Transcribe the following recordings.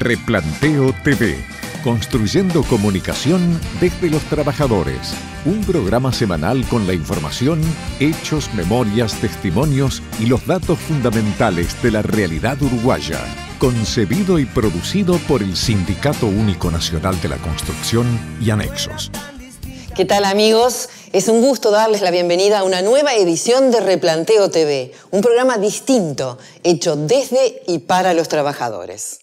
Replanteo TV, construyendo comunicación desde los trabajadores. Un programa semanal con la información, hechos, memorias, testimonios y los datos fundamentales de la realidad uruguaya. Concebido y producido por el Sindicato Único Nacional de la Construcción y Anexos. ¿Qué tal, amigos? Es un gusto darles la bienvenida a una nueva edición de Replanteo TV, un programa distinto, hecho desde y para los trabajadores.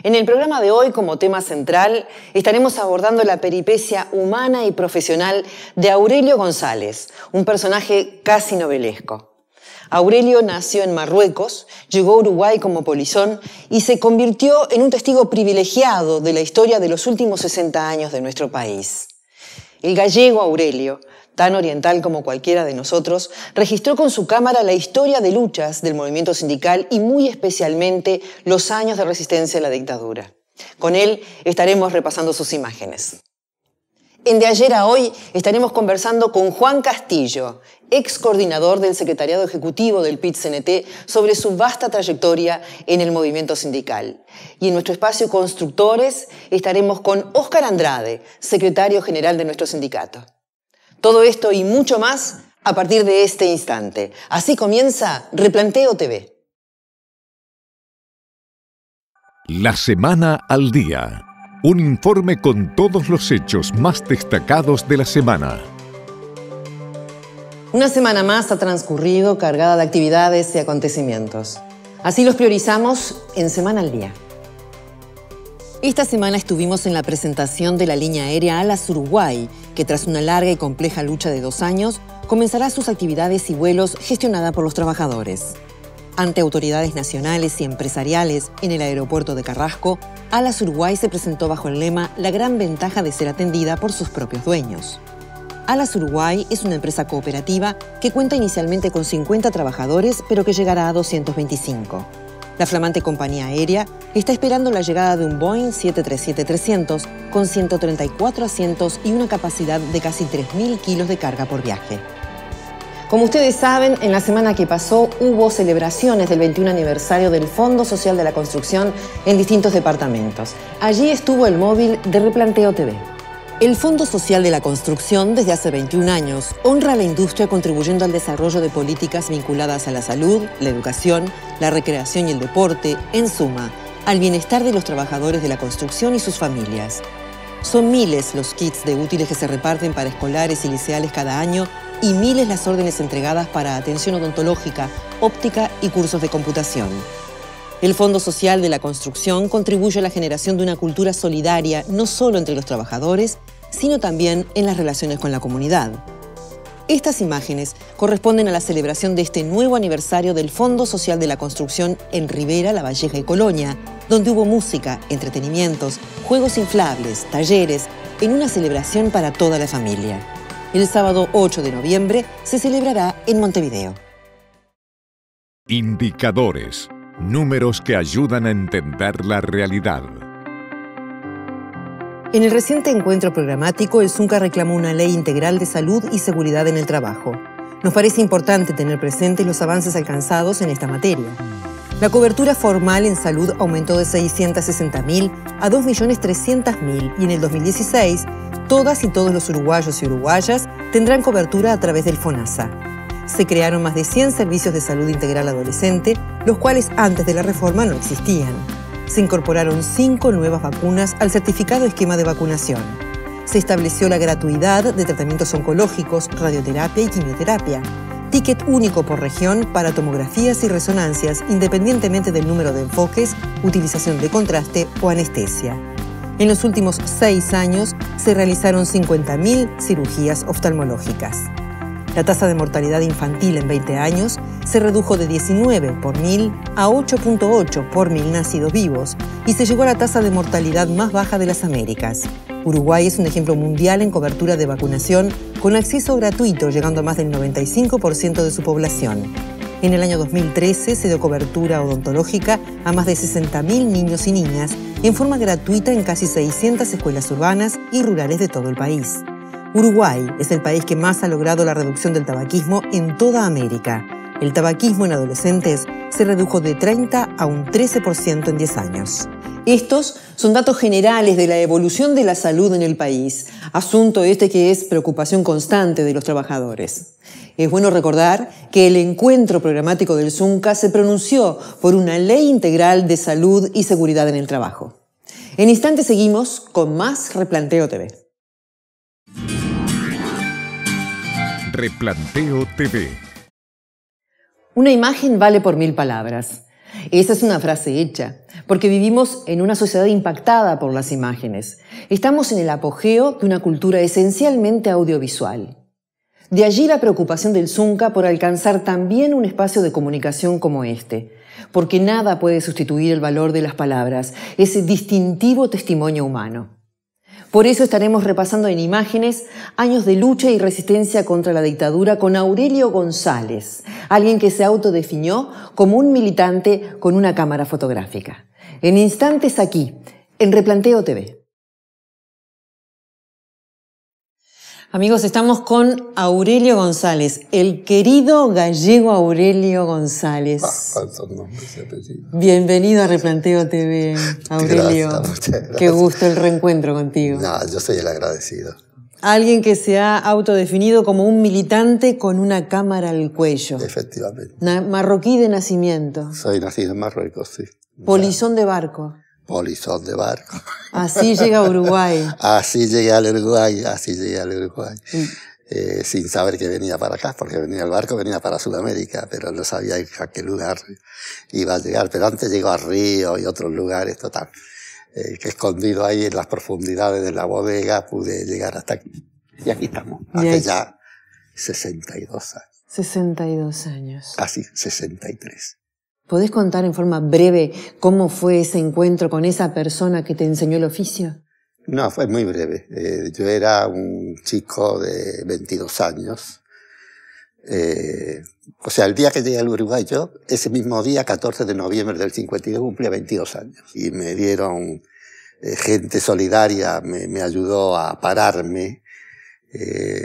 En el programa de hoy, como tema central, estaremos abordando la peripecia humana y profesional de Aurelio González, un personaje casi novelesco. Aurelio nació en Marruecos, llegó a Uruguay como polizón y se convirtió en un testigo privilegiado de la historia de los últimos 60 años de nuestro país. El gallego Aurelio, tan oriental como cualquiera de nosotros, registró con su cámara la historia de luchas del movimiento sindical y muy especialmente los años de resistencia a la dictadura. Con él estaremos repasando sus imágenes. En De Ayer a Hoy estaremos conversando con Juan Castillo, ex coordinador del Secretariado Ejecutivo del PIT-CNT, sobre su vasta trayectoria en el movimiento sindical. Y en nuestro espacio Constructores estaremos con Óscar Andrade, secretario general de nuestro sindicato. Todo esto y mucho más a partir de este instante. Así comienza Replanteo TV. La semana al día. Un informe con todos los hechos más destacados de la semana. Una semana más ha transcurrido cargada de actividades y acontecimientos. Así los priorizamos en Semana al Día. Esta semana estuvimos en la presentación de la línea aérea Alas Uruguay, que tras una larga y compleja lucha de 2 años, comenzará sus actividades y vuelos gestionada por los trabajadores. Ante autoridades nacionales y empresariales en el aeropuerto de Carrasco, Alas Uruguay se presentó bajo el lema «La gran ventaja de ser atendida por sus propios dueños». Alas Uruguay es una empresa cooperativa que cuenta inicialmente con 50 trabajadores, pero que llegará a 225. La flamante compañía aérea está esperando la llegada de un Boeing 737-300 con 134 asientos y una capacidad de casi 3.000 kilos de carga por viaje. Como ustedes saben, en la semana que pasó hubo celebraciones del 21 aniversario del Fondo Social de la Construcción en distintos departamentos. Allí estuvo el móvil de Replanteo TV. El Fondo Social de la Construcción, desde hace 21 años, honra a la industria contribuyendo al desarrollo de políticas vinculadas a la salud, la educación, la recreación y el deporte, en suma, al bienestar de los trabajadores de la construcción y sus familias. Son miles los kits de útiles que se reparten para escolares y liceales cada año y miles las órdenes entregadas para atención odontológica, óptica y cursos de computación. El Fondo Social de la Construcción contribuye a la generación de una cultura solidaria no solo entre los trabajadores, sino también en las relaciones con la comunidad. Estas imágenes corresponden a la celebración de este nuevo aniversario del Fondo Social de la Construcción en Rivera, La Valleja y Colonia, donde hubo música, entretenimientos, juegos inflables, talleres, en una celebración para toda la familia. El sábado 8 de noviembre se celebrará en Montevideo. Indicadores. Números que ayudan a entender la realidad. En el reciente encuentro programático, el ZUNCA reclamó una ley integral de salud y seguridad en el trabajo. Nos parece importante tener presentes los avances alcanzados en esta materia. La cobertura formal en salud aumentó de 660.000 a 2.300.000 y en el 2016, todas y todos los uruguayos y uruguayas tendrán cobertura a través del FONASA. Se crearon más de 100 servicios de salud integral adolescente, los cuales antes de la reforma no existían. Se incorporaron 5 nuevas vacunas al certificado esquema de vacunación. Se estableció la gratuidad de tratamientos oncológicos, radioterapia y quimioterapia. Ticket único por región para tomografías y resonancias, independientemente del número de enfoques, utilización de contraste o anestesia. En los últimos 6 años se realizaron 50.000 cirugías oftalmológicas. La tasa de mortalidad infantil en 20 años se redujo de 19 por 1000 a 8.8 por 1000 nacidos vivos y se llegó a la tasa de mortalidad más baja de las Américas. Uruguay es un ejemplo mundial en cobertura de vacunación con acceso gratuito, llegando a más del 95% de su población. En el año 2013 se dio cobertura odontológica a más de 60.000 niños y niñas en forma gratuita en casi 600 escuelas urbanas y rurales de todo el país. Uruguay es el país que más ha logrado la reducción del tabaquismo en toda América. El tabaquismo en adolescentes se redujo de 30 a un 13% en 10 años. Estos son datos generales de la evolución de la salud en el país, asunto este que es preocupación constante de los trabajadores. Es bueno recordar que el encuentro programático del Zunca se pronunció por una ley integral de salud y seguridad en el trabajo. En instantes seguimos con más Replanteo TV. Replanteo TV. Una imagen vale por 1000 palabras. Esa es una frase hecha, porque vivimos en una sociedad impactada por las imágenes. Estamos en el apogeo de una cultura esencialmente audiovisual. De allí la preocupación del Zunca por alcanzar también un espacio de comunicación como este, porque nada puede sustituir el valor de las palabras, ese distintivo testimonio humano. Por eso estaremos repasando en imágenes años de lucha y resistencia contra la dictadura con Aurelio González, alguien que se autodefinió como un militante con una cámara fotográfica. En instantes aquí, en Replanteo TV. Amigos, estamos con Aurelio González, el querido gallego Aurelio González. ¿Cuántos nombres y apellidos? Bienvenido a Replanteo TV, Aurelio. Muchas gracias. Qué gusto el reencuentro contigo. No, yo soy el agradecido. Alguien que se ha autodefinido como un militante con una cámara al cuello. Efectivamente. Marroquí de nacimiento. Soy nacido en Marruecos, sí. Polizón de barco. Polizón de barco. Así llega a Uruguay. Así llegué al Uruguay, sin saber que venía para acá, porque venía el barco, venía para Sudamérica, pero no sabía a qué lugar iba a llegar. Pero antes llegó a Río y otros lugares, total. Que escondido ahí en las profundidades de la bodega pude llegar hasta aquí. Y aquí estamos, hace ya 62 años. 62 años. Casi 63. ¿Podés contar en forma breve cómo fue ese encuentro con esa persona que te enseñó el oficio? No, fue muy breve. Yo era un chico de 22 años. O sea, el día que llegué al Uruguay, yo, ese mismo día, 14 de noviembre del 52, cumplía 22 años. Y me dieron gente solidaria, me ayudó a pararme.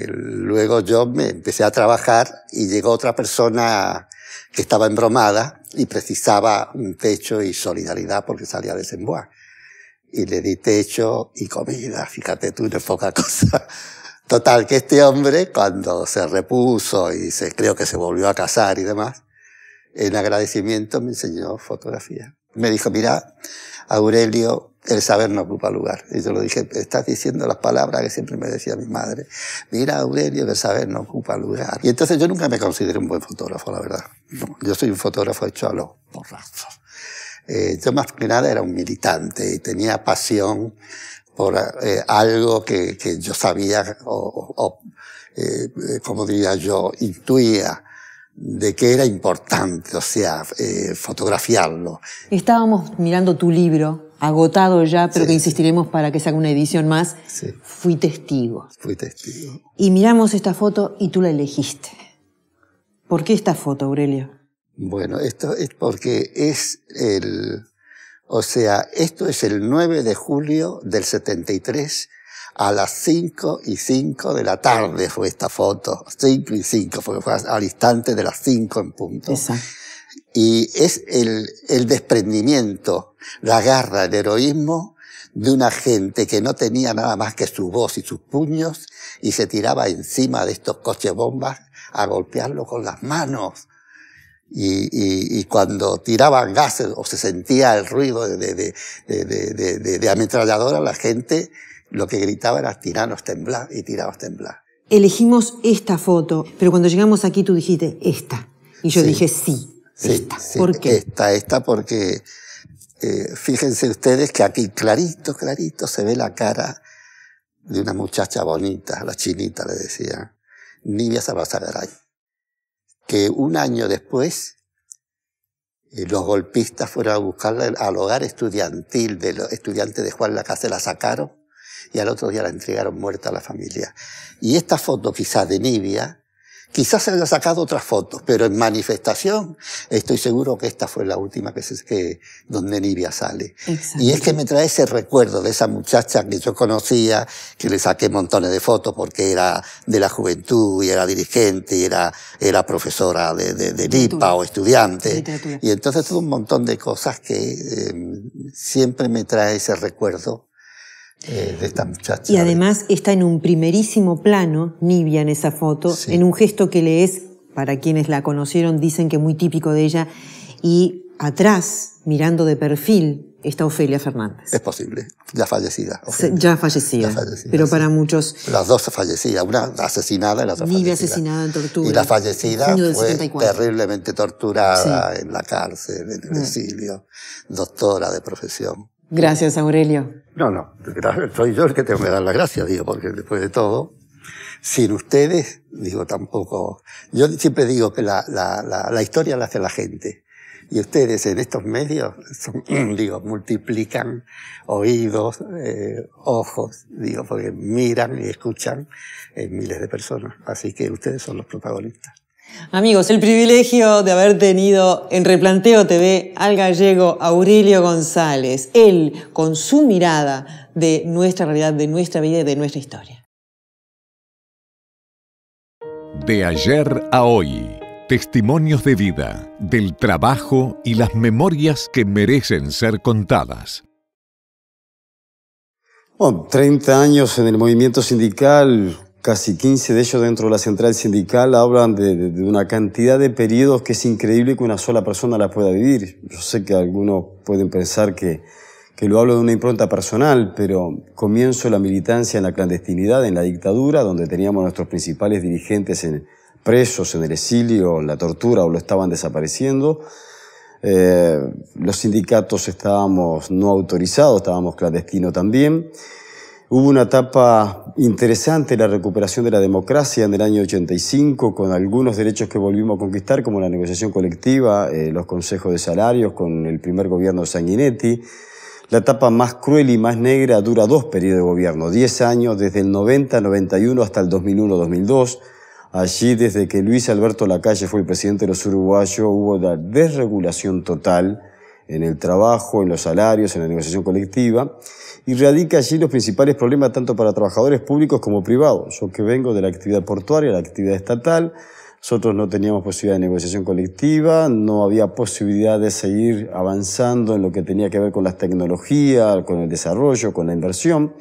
Luego yo me empecé a trabajar y llegó otra persona que estaba embromada y precisaba un techo y solidaridad porque salía de Semboá. Y le di techo y comida, fíjate tú, no es poca cosa. Total, que este hombre, cuando se repuso y creo que se volvió a casar y demás, en agradecimiento me enseñó fotografía. Me dijo, mira, Aurelio, el saber no ocupa lugar. Y yo le dije, estás diciendo las palabras que siempre me decía mi madre. Mira, Aurelio, el saber no ocupa lugar. Y entonces yo nunca me consideré un buen fotógrafo, la verdad. No, yo soy un fotógrafo hecho a los porrazos. Yo más que nada era un militante y tenía pasión por algo que yo sabía como diría yo, intuía de que era importante, o sea, fotografiarlo. Estábamos mirando tu libro, agotado ya, pero Sí. que insistiremos para que se haga una edición más. Sí. Fui testigo. Fui testigo. Y miramos esta foto y tú la elegiste. ¿Por qué esta foto, Aurelio? Bueno, esto es porque esto es el 9 de julio del 73, a las 5:05 de la tarde fue esta foto. 5:05, porque fue al instante de las 5 en punto. Exacto. Y es el desprendimiento, la garra, el heroísmo de una gente que no tenía nada más que su voz y sus puños y se tiraba encima de estos coches bombas a golpearlo con las manos. Y cuando tiraban gases o se sentía el ruido de ametralladora, la gente lo que gritaba era tiranos temblar y tiraos temblar. Elegimos esta foto, pero cuando llegamos aquí tú dijiste esta. Y yo dije sí, esta. Sí, ¿Por qué? Esta porque fíjense ustedes que aquí clarito se ve la cara de una muchacha bonita, la chinita le decía, Nivia Sabasagaray, que un año después los golpistas fueron a buscarla al hogar estudiantil de los estudiantes de Juan Lacase, la sacaron y al otro día la entregaron muerta a la familia. Y esta foto quizás de Nivia, Quizás se haya sacado otras fotos, pero en manifestación estoy seguro que esta fue la última donde Nibia sale. Exacto. Y es que me trae ese recuerdo de esa muchacha que yo conocía, que le saqué montones de fotos porque era de la juventud y era dirigente y era profesora de LIPA o estudiante. Literatura. Y entonces todo un montón de cosas que siempre me trae ese recuerdo de esta muchacha. Y además está en un primerísimo plano, Nibia en esa foto, Sí. en un gesto que le es, para quienes la conocieron, dicen que muy típico de ella, y atrás, mirando de perfil, está Ofelia Fernández. Es posible, ya fallecida. Ofelia. Ya fallecida, Ya fallecida, pero sí. para muchos... Las dos fallecidas, una asesinada y la otra Nibia fallecida. asesinada en tortura. Y la fallecida en junio del fue 74. terriblemente torturada en la cárcel, en el exilio, doctora de profesión. Gracias, Aurelio. No, soy yo el que tengo que dar las gracias, digo, porque después de todo, sin ustedes, digo, tampoco... Yo siempre digo que la historia la hace la gente. Y ustedes en estos medios, multiplican oídos, ojos, porque miran y escuchan miles de personas. Así que ustedes son los protagonistas. Amigos, el privilegio de haber tenido en Replanteo TV al gallego Aurelio González. Él, con su mirada de nuestra realidad, de nuestra vida y de nuestra historia. De ayer a hoy, testimonios de vida, del trabajo y las memorias que merecen ser contadas. Bueno, 30 años en el movimiento sindical, casi 15 de ellos dentro de la central sindical, hablan de una cantidad de periodos que es increíble que una sola persona la pueda vivir. Yo sé que algunos pueden pensar que lo hablo de una impronta personal, pero comienzo la militancia en la clandestinidad, en la dictadura, donde teníamos nuestros principales dirigentes presos en el exilio, en la tortura o lo estaban desapareciendo. Los sindicatos estábamos no autorizados, estábamos clandestinos también. Hubo una etapa interesante, la recuperación de la democracia en el año 85, con algunos derechos que volvimos a conquistar, como la negociación colectiva, los consejos de salarios con el primer gobierno de Sanguinetti. La etapa más cruel y más negra dura 2 periodos de gobierno, 10 años, desde el 90-91 hasta el 2001-2002. Allí, desde que Luis Alberto Lacalle fue el presidente de los uruguayos, hubo la desregulación total en el trabajo, en los salarios, en la negociación colectiva, y radica allí los principales problemas tanto para trabajadores públicos como privados. Yo que vengo de la actividad portuaria, la actividad estatal, nosotros no teníamos posibilidad de negociación colectiva, no había posibilidad de seguir avanzando en lo que tenía que ver con las tecnologías, con el desarrollo, con la inversión.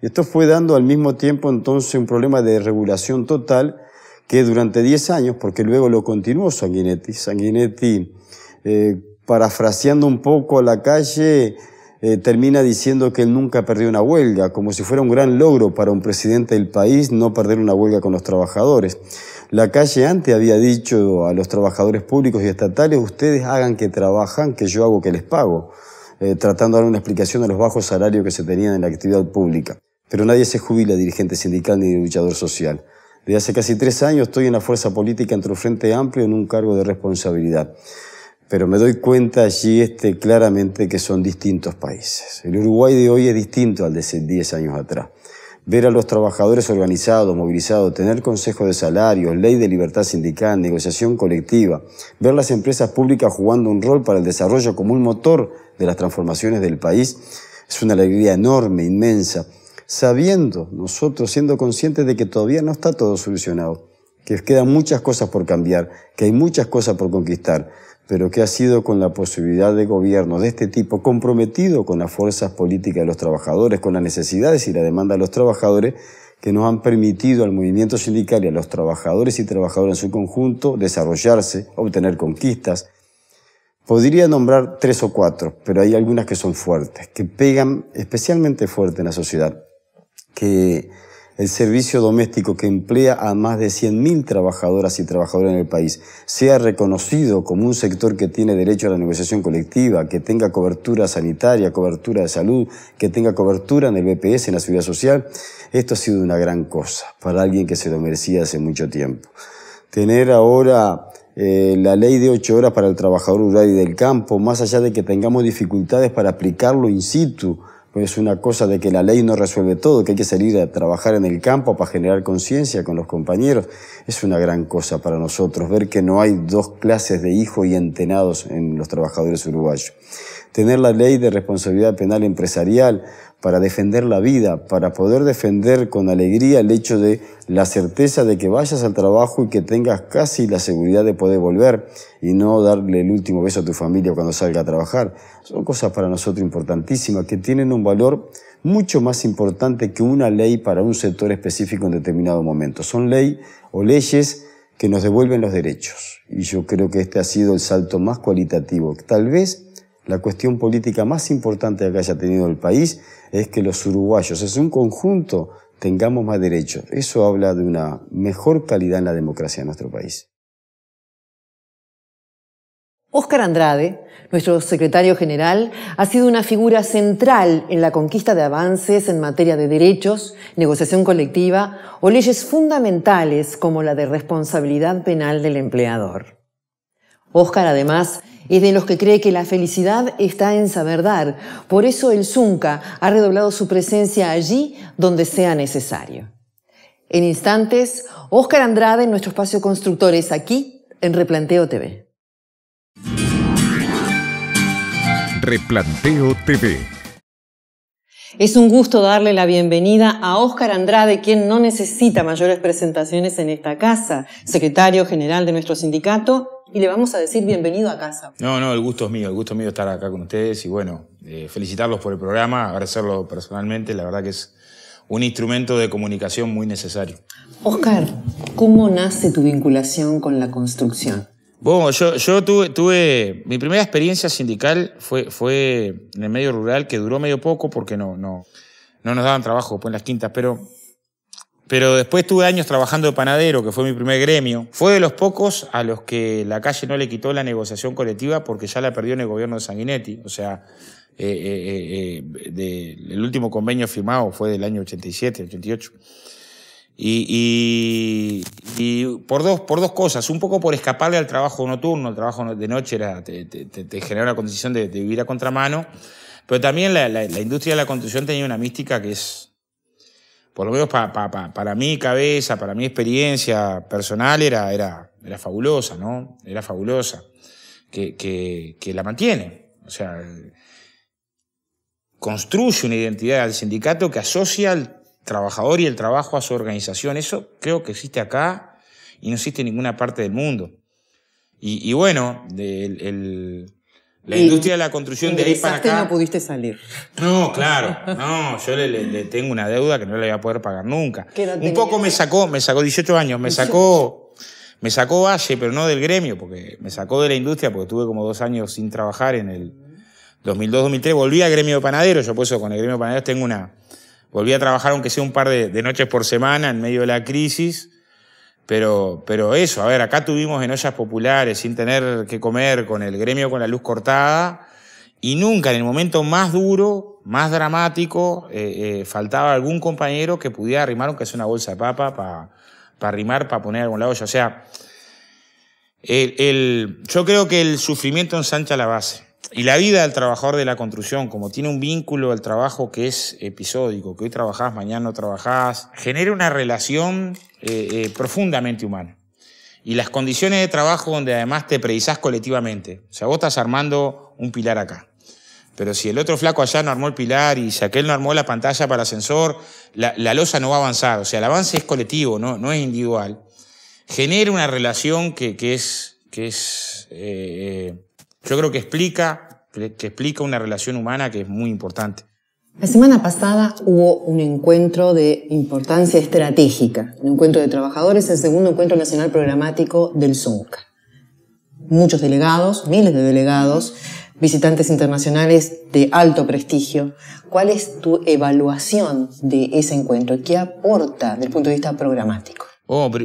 Y esto fue dando al mismo tiempo entonces un problema de regulación total que durante 10 años, porque luego lo continuó Sanguinetti. Sanguinetti, parafraseando un poco a Lacalle, termina diciendo que él nunca perdió una huelga, como si fuera un gran logro para un presidente del país no perder una huelga con los trabajadores. Lacalle antes había dicho a los trabajadores públicos y estatales, ustedes hagan que trabajan, que yo hago que les pago, tratando de dar una explicación a los bajos salarios que se tenían en la actividad pública. Pero nadie se jubila dirigente sindical ni de luchador social. Desde hace casi 3 años estoy en la fuerza política entre el Frente Amplio en un cargo de responsabilidad. Pero me doy cuenta allí claramente que son distintos países. El Uruguay de hoy es distinto al de hace 10 años atrás. Ver a los trabajadores organizados, movilizados, tener consejo de salarios, ley de libertad sindical, negociación colectiva, ver las empresas públicas jugando un rol para el desarrollo como un motor de las transformaciones del país, es una alegría enorme, inmensa, sabiendo, nosotros siendo conscientes de que todavía no está todo solucionado, que quedan muchas cosas por cambiar, que hay muchas cosas por conquistar, pero que ha sido con la posibilidad de gobierno de este tipo comprometido con las fuerzas políticas de los trabajadores, con las necesidades y la demanda de los trabajadores, que nos han permitido al movimiento sindical y a los trabajadores y trabajadoras en su conjunto desarrollarse, obtener conquistas. Podría nombrar 3 o 4, pero hay algunas que son fuertes, que pegan especialmente fuerte en la sociedad, que el servicio doméstico que emplea a más de 100.000 trabajadoras y trabajadores en el país sea reconocido como un sector que tiene derecho a la negociación colectiva, que tenga cobertura sanitaria, cobertura de salud, que tenga cobertura en el BPS, en la Seguridad Social, esto ha sido una gran cosa para alguien que se lo merecía hace mucho tiempo. Tener ahora la ley de 8 horas para el trabajador rural y del campo, más allá de que tengamos dificultades para aplicarlo in situ, Pues una cosa de que la ley no resuelve todo, que hay que salir a trabajar en el campo para generar conciencia con los compañeros. Es una gran cosa para nosotros ver que no hay dos clases de hijos y entenados en los trabajadores uruguayos. Tener la ley de responsabilidad penal empresarial para defender la vida, para poder defender con alegría el hecho de la certeza de que vayas al trabajo y que tengas casi la seguridad de poder volver y no darle el último beso a tu familia cuando salga a trabajar. Son cosas para nosotros importantísimas que tienen un valor mucho más importante que una ley para un sector específico en determinado momento. Son ley o leyes que nos devuelven los derechos. Y yo creo que este ha sido el salto más cualitativo. Tal vez la cuestión política más importante que haya tenido el país es que los uruguayos, en un conjunto, tengamos más derechos. Eso habla de una mejor calidad en la democracia de nuestro país. Óscar Andrade, nuestro secretario general, ha sido una figura central en la conquista de avances en materia de derechos, negociación colectiva o leyes fundamentales como la de responsabilidad penal del empleador. Óscar, además, es de los que cree que la felicidad está en saber dar. Por eso el Zunca ha redoblado su presencia allí donde sea necesario. En instantes, Óscar Andrade en nuestro espacio Constructores, aquí en Replanteo TV. Replanteo TV. Es un gusto darle la bienvenida a Óscar Andrade, quien no necesita mayores presentaciones en esta casa, secretario general de nuestro sindicato, y le vamos a decir bienvenido a casa. No, el gusto es mío estar acá con ustedes y bueno, felicitarlos por el programa, agradecerlo personalmente, la verdad que es un instrumento de comunicación muy necesario. Óscar, ¿cómo nace tu vinculación con la construcción? Bueno, yo tuve mi primera experiencia sindical fue en el medio rural, que duró medio poco porque no nos daban trabajo después en las quintas, pero después tuve años trabajando de panadero, que fue mi primer gremio. Fue de los pocos a los que la calle no le quitó la negociación colectiva porque ya la perdió en el gobierno de Sanguinetti. O sea, el último convenio firmado fue del año 87, 88. Y por dos cosas. Un poco por escaparle al trabajo nocturno. El trabajo de noche te genera una condición de vivir a contramano. Pero también la industria de la construcción tenía una mística que es, por lo menos para mi cabeza, para mi experiencia personal, era fabulosa, ¿no? Era fabulosa. Que la mantiene. O sea, construye una identidad al sindicato que asocia al trabajador y el trabajo a su organización. Eso creo que existe acá y no existe en ninguna parte del mundo. Y bueno, la industria de la construcción de ahí para acá... no pudiste salir. No, claro. No, yo le tengo una deuda que no le voy a poder pagar nunca. Un poco me sacó 18 años, me sacó Valle, pero no del gremio, porque me sacó de la industria, porque tuve como 2 años sin trabajar en el 2002-2003. Volví al gremio de panaderos, yo por eso con el gremio de panaderos volví a trabajar aunque sea un par de noches por semana en medio de la crisis, pero eso, a ver, acá tuvimos en ollas populares sin tener que comer, con el gremio con la luz cortada, y nunca en el momento más duro, más dramático, faltaba algún compañero que pudiera arrimar aunque sea una bolsa de papa para arrimar, para poner algo en la olla. O sea, yo creo que el sufrimiento ensancha la base. Y la vida del trabajador de la construcción, como tiene un vínculo al trabajo que es episódico, que hoy trabajás, mañana no trabajás, genera una relación profundamente humana. Y las condiciones de trabajo donde además te precisás colectivamente. O sea, vos estás armando un pilar acá. Pero si el otro flaco allá no armó el pilar y si aquel no armó la pantalla para ascensor, la losa no va a avanzar. O sea, el avance es colectivo, no es individual. Genera una relación que es yo creo que explica una relación humana que es muy importante. La semana pasada hubo un encuentro de importancia estratégica, un encuentro de trabajadores, el segundo encuentro nacional programático del Zunca. Muchos delegados, miles de delegados, visitantes internacionales de alto prestigio. ¿Cuál es tu evaluación de ese encuentro? ¿Qué aporta desde el punto de vista programático?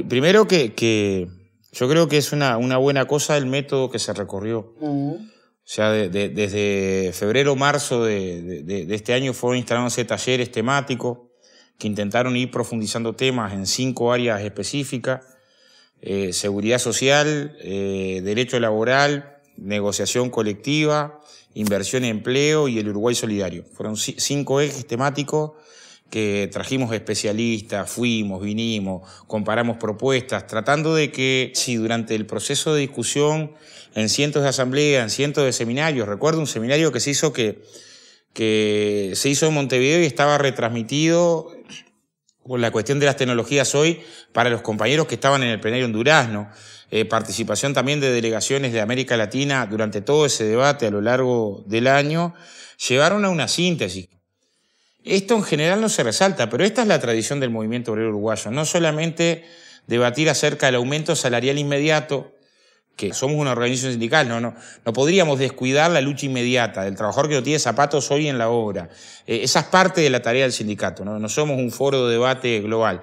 Primero que yo creo que es una buena cosa el método que se recorrió. O sea, desde febrero, marzo de este año fueron instalándose talleres temáticos que intentaron ir profundizando temas en 5 áreas específicas: seguridad social, derecho laboral, negociación colectiva, inversión y empleo y el Uruguay solidario. Fueron 5 ejes temáticos que trajimos especialistas, fuimos, vinimos, comparamos propuestas, tratando de que si durante el proceso de discusión en cientos de asambleas, en cientos de seminarios, recuerdo un seminario que se hizo en Montevideo y estaba retransmitido por la cuestión de las tecnologías hoy para los compañeros que estaban en el plenario en Durazno, participación también de delegaciones de América Latina durante todo ese debate a lo largo del año, llevaron a una síntesis. Esto en general no se resalta, pero esta es la tradición del movimiento obrero uruguayo, no solamente debatir acerca del aumento salarial inmediato, que somos una organización sindical, no podríamos descuidar la lucha inmediata del trabajador que no tiene zapatos hoy en la obra. Esa es parte de la tarea del sindicato, no somos un foro de debate global.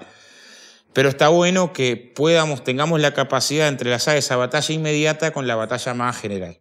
Pero está bueno que tengamos la capacidad de entrelazar esa batalla inmediata con la batalla más general.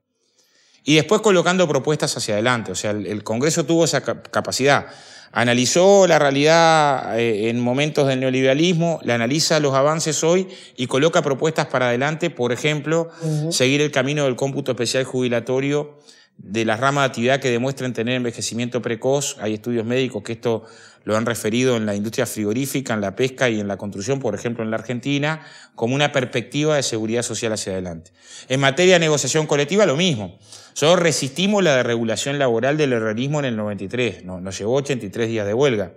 Y después colocando propuestas hacia adelante, o sea, el Congreso tuvo esa capacidad. Analizó la realidad en momentos del neoliberalismo, le analiza los avances hoy y coloca propuestas para adelante, por ejemplo, seguir el camino del cómputo especial jubilatorio de las ramas de actividad que demuestran tener envejecimiento precoz. Hay estudios médicos que esto lo han referido en la industria frigorífica, en la pesca y en la construcción, por ejemplo, en la Argentina, como una perspectiva de seguridad social hacia adelante. En materia de negociación colectiva, lo mismo. Nosotros resistimos la desregulación laboral del herrerismo en el 93, nos llevó 83 días de huelga,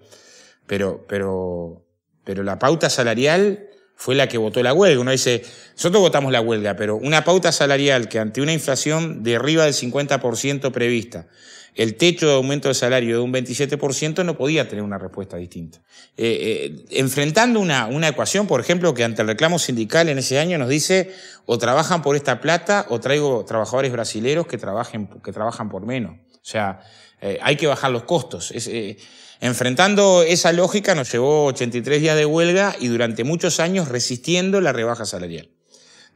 pero la pauta salarial fue la que votó la huelga. Uno dice, nosotros votamos la huelga, pero una pauta salarial que ante una inflación de arriba del 50% prevista, el techo de aumento de salario de un 27% no podía tener una respuesta distinta. Enfrentando una ecuación, por ejemplo, que ante el reclamo sindical en ese año nos dice o trabajan por esta plata o traigo trabajadores brasileros que trabajan por menos. O sea, hay que bajar los costos. Enfrentando esa lógica nos llevó 83 días de huelga y durante muchos años resistiendo la rebaja salarial.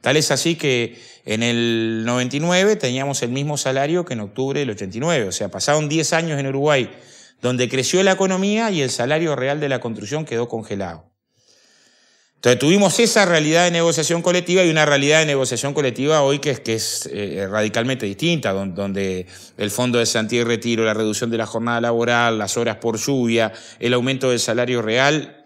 Tal es así que en el 99 teníamos el mismo salario que en octubre del 89. O sea, pasaron 10 años en Uruguay donde creció la economía y el salario real de la construcción quedó congelado. Entonces tuvimos esa realidad de negociación colectiva y una realidad de negociación colectiva hoy que es radicalmente distinta, donde el fondo de cesantía y retiro, la reducción de la jornada laboral, las horas por lluvia, el aumento del salario real.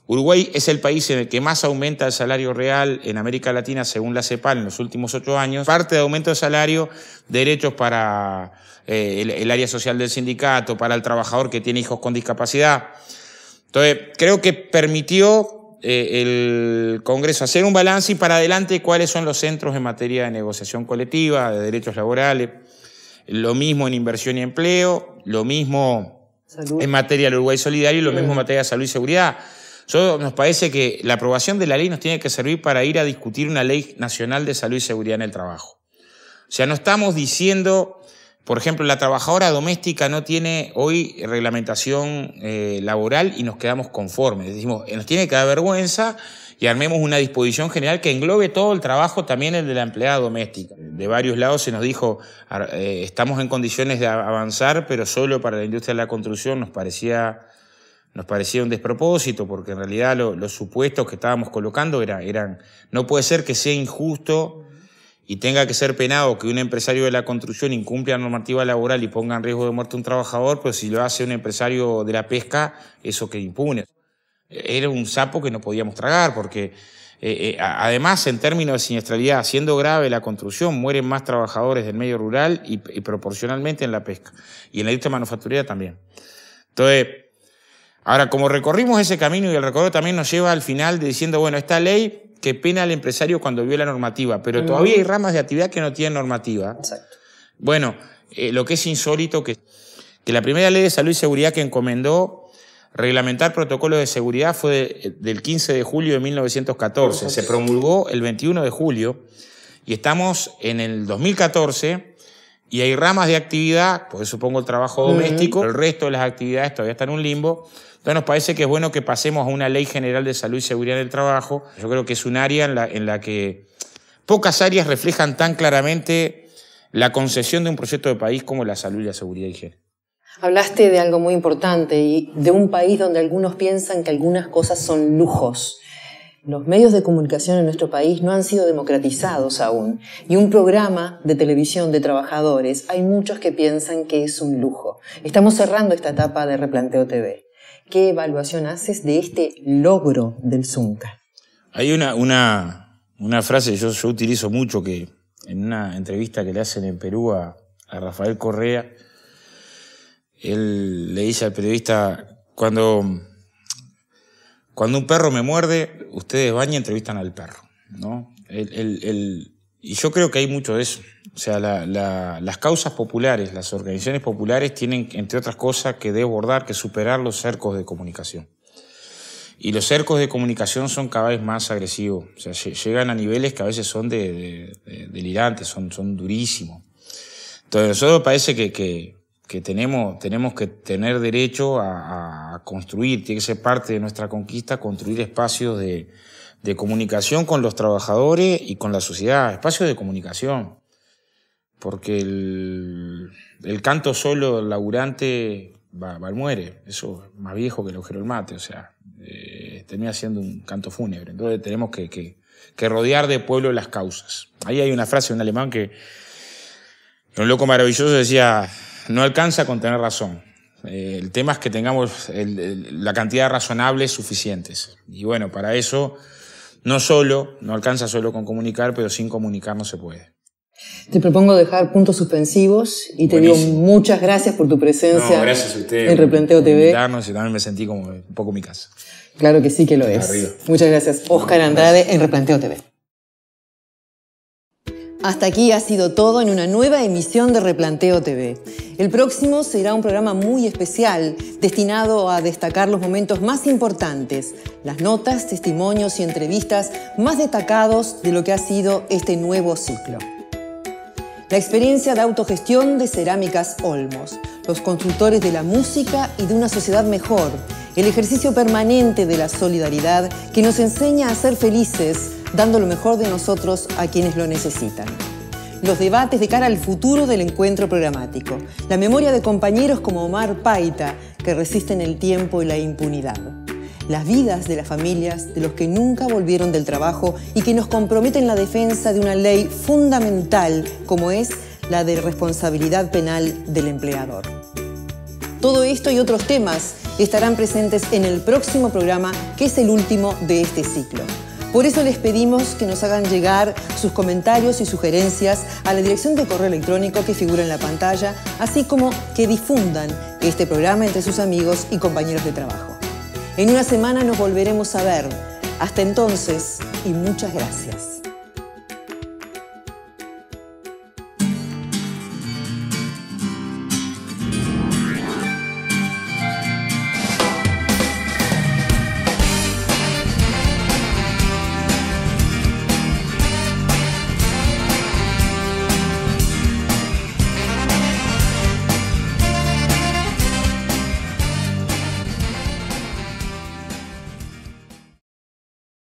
Uruguay es el país en el que más aumenta el salario real en América Latina según la CEPAL en los últimos 8 años. Parte de aumento de salario, derechos para el área social del sindicato, para el trabajador que tiene hijos con discapacidad. Entonces, creo que permitió el Congreso hacer un balance y para adelante cuáles son los centros en materia de negociación colectiva, de derechos laborales. Lo mismo en inversión y empleo, lo mismo en materia del Uruguay solidario y lo mismo en materia de salud y seguridad. Nos parece que la aprobación de la ley nos tiene que servir para ir a discutir una ley nacional de salud y seguridad en el trabajo. O sea, no estamos diciendo, por ejemplo, la trabajadora doméstica no tiene hoy reglamentación laboral y nos quedamos conformes. Decimos, nos tiene que dar vergüenza y armemos una disposición general que englobe todo el trabajo, también el de la empleada doméstica. De varios lados se nos dijo, estamos en condiciones de avanzar, pero solo para la industria de la construcción nos parecía un despropósito, porque en realidad los supuestos que estábamos colocando eran no puede ser que sea injusto y tenga que ser penado que un empresario de la construcción incumpla la normativa laboral y ponga en riesgo de muerte a un trabajador, pero si lo hace un empresario de la pesca, eso queda impune. Era un sapo que no podíamos tragar, porque además, en términos de siniestralidad, siendo grave la construcción, mueren más trabajadores del medio rural y proporcionalmente en la pesca. Y en la industria manufacturera también. Entonces, ahora, como recorrimos ese camino y el recorrido también nos lleva al final diciendo, bueno, esta ley que pena al empresario cuando viola normativa, pero todavía hay ramas de actividad que no tienen normativa. Exacto. Bueno, lo que es insólito que la primera ley de salud y seguridad que encomendó reglamentar protocolos de seguridad fue del 15 de julio de 1914. Se promulgó el 21 de julio y estamos en el 2014 y hay ramas de actividad, pues supongo el trabajo doméstico, el resto de las actividades todavía están en un limbo. Entonces nos parece que es bueno que pasemos a una ley general de salud y seguridad en el trabajo. Yo creo que es un área en la que pocas áreas reflejan tan claramente la concesión de un proyecto de país como la salud y la seguridad y higiene. Hablaste de algo muy importante y de un país donde algunos piensan que algunas cosas son lujos. Los medios de comunicación en nuestro país no han sido democratizados aún, y un programa de televisión de trabajadores hay muchos que piensan que es un lujo. Estamos cerrando esta etapa de Replanteo TV. ¿Qué evaluación haces de este logro del Zunca? Hay una frase que yo utilizo mucho, que en una entrevista que le hacen en Perú a Rafael Correa, él le dice al periodista: cuando un perro me muerde, ustedes van y entrevistan al perro, ¿no? Y yo creo que hay mucho de eso. O sea, las causas populares, las organizaciones populares tienen, entre otras cosas, que desbordar, que superar los cercos de comunicación. Y los cercos de comunicación son cada vez más agresivos. O sea, llegan a niveles que a veces son delirantes, son durísimos. Entonces, a nosotros parece que tenemos que tener derecho a construir, tiene que ser parte de nuestra conquista, construir espacios de comunicación con los trabajadores y con la sociedad, espacios de comunicación. Porque el canto solo, el laburante, muere. Eso es más viejo que el agujero del mate, o sea, termina siendo un canto fúnebre. Entonces tenemos que rodear de pueblo las causas. Ahí hay una frase de un alemán que un loco maravilloso decía: no alcanza con tener razón. El tema es que tengamos la cantidad de razonables suficientes. Y bueno, para eso no alcanza solo con comunicar, pero sin comunicar no se puede. Te propongo dejar puntos suspensivos y te digo muchas gracias por tu presencia gracias a usted, en Replanteo TV. Y también me sentí como un poco mi casa. Claro que sí que lo es. Arriba. Muchas gracias. Óscar Andrade en Replanteo TV. Hasta aquí ha sido todo en una nueva emisión de Replanteo TV. El próximo será un programa muy especial, destinado a destacar los momentos más importantes, las notas, testimonios y entrevistas más destacados de lo que ha sido este nuevo ciclo. La experiencia de autogestión de Cerámicas Olmos, los constructores de la música y de una sociedad mejor, el ejercicio permanente de la solidaridad que nos enseña a ser felices, dando lo mejor de nosotros a quienes lo necesitan. Los debates de cara al futuro del encuentro programático, la memoria de compañeros como Omar Paita, que resisten el tiempo y la impunidad. Las vidas de las familias de los que nunca volvieron del trabajo y que nos comprometen la defensa de una ley fundamental como es la de responsabilidad penal del empleador. Todo esto y otros temas estarán presentes en el próximo programa, que es el último de este ciclo. Por eso les pedimos que nos hagan llegar sus comentarios y sugerencias a la dirección de correo electrónico que figura en la pantalla, así como que difundan este programa entre sus amigos y compañeros de trabajo. En una semana nos volveremos a ver. Hasta entonces, y muchas gracias.